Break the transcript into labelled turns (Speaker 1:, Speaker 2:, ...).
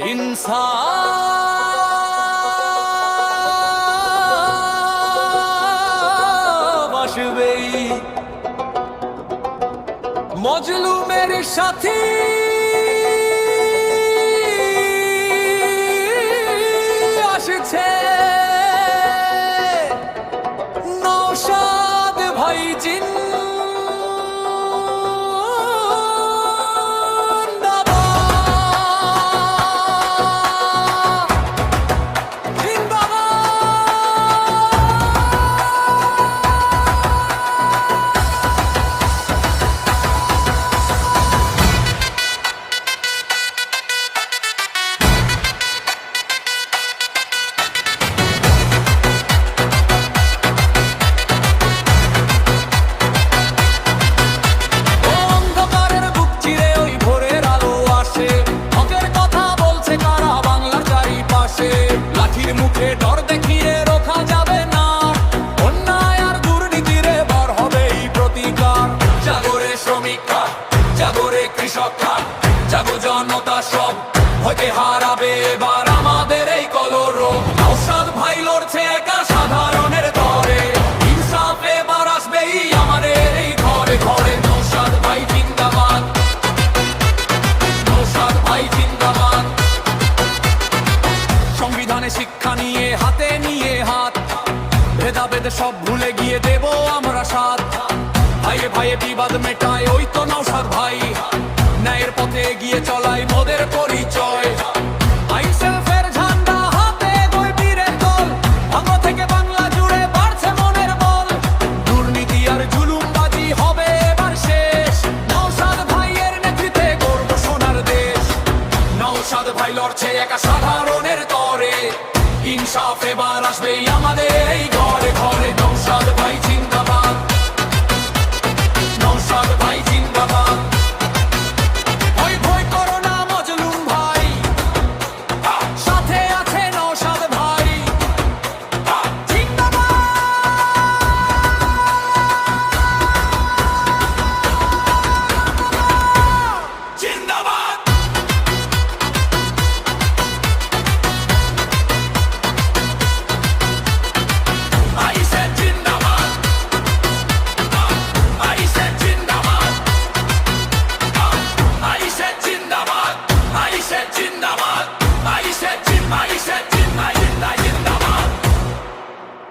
Speaker 1: ইনসাফ আসবেই। মজলুমের সাথী আসছে, নওশাদ ভাই লাঠির মুখে ডর দেখিয়ে রোখা যাবে না, অন্যায় আর দুর্নীতিরে বার হবে এই প্রতিকার। জাগরে শ্রমিকরা, জাগরে কৃষকরা, জাগো জনতা সব, ভয়কে হারাবে এবার আমাদের এই কলরব। নওশাদ ভাই লড়ছে একা সাধারণের তরে, ইনসাফ এবার আসবেই আমাদের এই ঘরে ঘরে। নওশাদ ভাই জিন্দাবাদ, নওশাদ ভাই জিন্দাবাদ। সংবিধানে শিক্ষা নিয়ে হাতে নিয়ে হাত, ভেদাভেদ সব ভুলে গিয়ে দেব আমরা সাথ। ভাইয়ে ভাইয়ে বিবাদ মেটায় ওই তো নওশাদ ভাই, ন্যায়ের পথে এগিয়ে চলাই মোদের